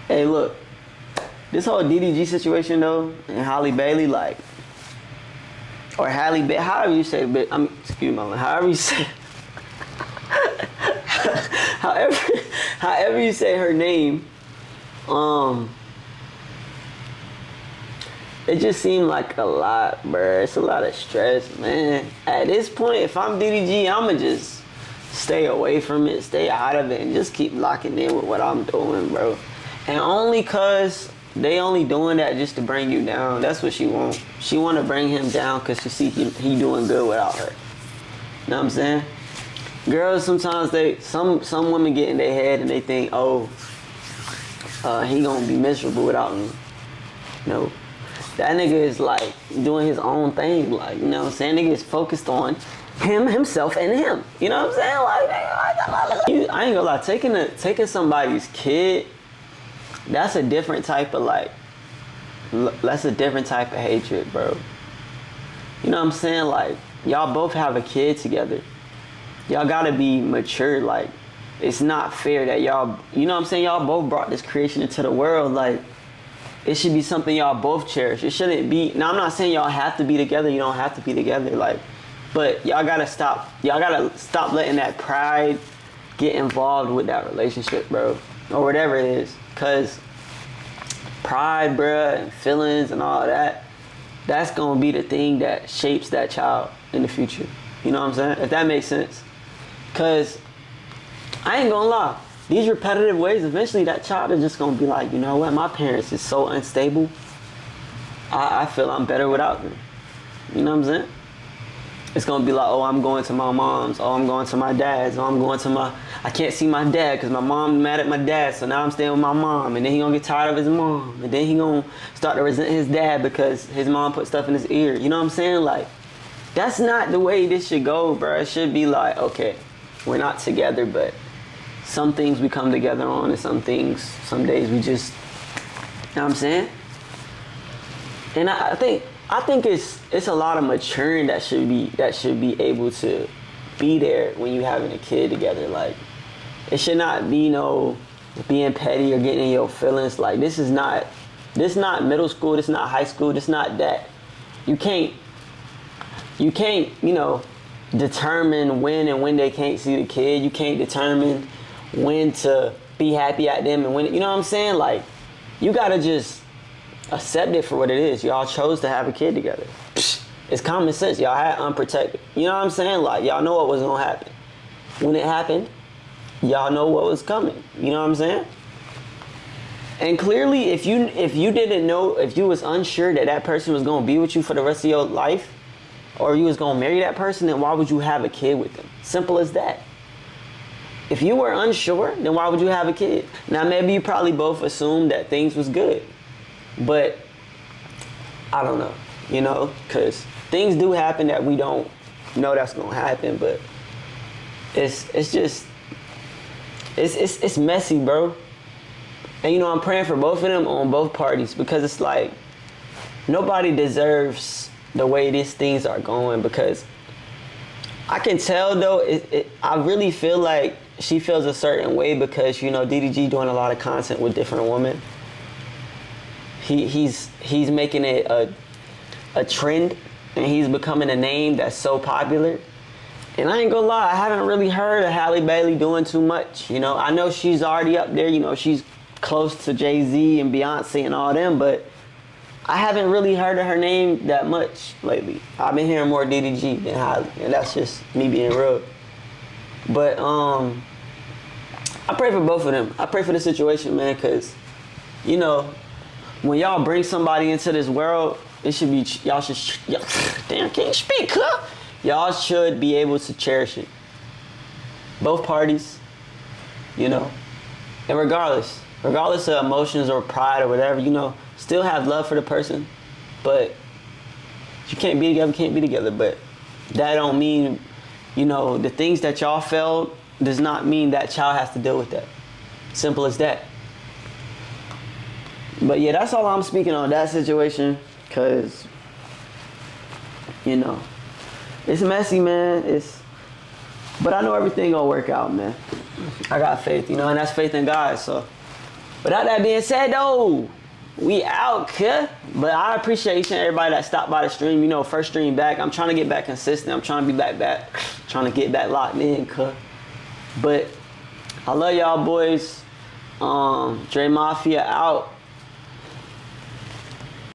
Hey, look, this whole DDG situation though, and Halle Bailey, like, or Halle Bailey, however you say it, excuse me, however you say, however, however you say her name, it just seemed like a lot, bruh. It's a lot of stress, man. At this point, if I'm DDG, I'ma just stay away from it, stay out of it, and just keep locking in with what I'm doing, bro. And only cause they only doing that just to bring you down. That's what she want. She want to bring him down cause she see he doing good without her. You know what I'm saying? Girls sometimes some women get in their head and they think, oh, he gonna be miserable without me. No. That nigga is like doing his own thing, like, you know what I'm saying? Nigga is focused on himself, and him. You know what I'm saying? Like, I ain't gonna lie, taking somebody's kid, that's a different type of that's a different type of hatred, bro. You know what I'm saying? Like, y'all both have a kid together. Y'all gotta be mature, like, it's not fair that y'all, you know what I'm saying? Y'all both brought this creation into the world, like, it should be something y'all both cherish. It shouldn't be, now I'm not saying y'all have to be together, you don't have to be together, like, but y'all gotta stop letting that pride get involved with that relationship, bro, or whatever it is, cause pride, bruh, and feelings and all that, that's gonna be the thing that shapes that child in the future. You know what I'm saying? If that makes sense. Cause I ain't gonna lie, these repetitive ways, eventually that child is just gonna be like, you know what, my parents is so unstable, I feel I'm better without them. You know what I'm saying? It's gonna be like, oh, I'm going to my mom's, oh, I'm going to my dad's, oh, I'm going to I can't see my dad because my mom mad at my dad, so now I'm staying with my mom, and then he gonna get tired of his mom, and then he gonna start to resent his dad because his mom put stuff in his ear. You know what I'm saying? Like, that's not the way this should go, bro. It should be like, okay, we're not together, but some things we come together on, and some days we just, you know what I'm saying? And I think it's a lot of maturing that should be able to be there when you having a kid together. Like, it should not be no being petty or getting in your feelings. Like, this not middle school, this not high school, this not that. You can't, you know, determine when they can't see the kid. You can't determine when to be happy at them and when, you know what I'm saying? Like, you gotta just accept it for what it is. Y'all chose to have a kid together. It's common sense. Y'all had unprotected. You know what I'm saying? Like, y'all know what was gonna happen. When it happened, y'all know what was coming. You know what I'm saying? And clearly, if you didn't know, if you was unsure that person was gonna be with you for the rest of your life, or you was gonna marry that person, then why would you have a kid with them? Simple as that. If you were unsure, then why would you have a kid? Now, maybe you probably both assumed that things was good. But I don't know, you know, because things do happen that we don't know that's gonna happen. But it's messy, bro. And you know, I'm praying for both of them on both parties, because it's like nobody deserves the way these things are going. Because I can tell though, I really feel like she feels a certain way because, you know, DDG doing a lot of content with different women. He's making it a trend, and he's becoming a name that's so popular. And I ain't gonna lie, I haven't really heard of Halle Bailey doing too much. You know, I know she's already up there, you know, she's close to Jay-Z and Beyonce and all them, but I haven't really heard of her name that much lately. I've been hearing more DDG than Halle, and that's just me being real. But I pray for both of them. I pray for the situation, man, because, you know, when y'all bring somebody into this world, it should be, damn, can't you speak, huh? Y'all should be able to cherish it. Both parties, you know. And regardless of emotions or pride or whatever, you know, still have love for the person. But you can't be together, but that don't mean, you know, the things that y'all felt does not mean that child has to deal with that. Simple as that. But yeah, that's all I'm speaking on that situation, because, you know, it's messy, man. But I know everything gonna work out, man. I got faith, you know, and that's faith in God, so Without that being said, though, we out, cuh. But I appreciate each and everybody that stopped by the stream. You know, first stream back. I'm trying to get back consistent. I'm trying to be back. Trying to get back locked in, cuh. But I love y'all boys. Dre Mafia out.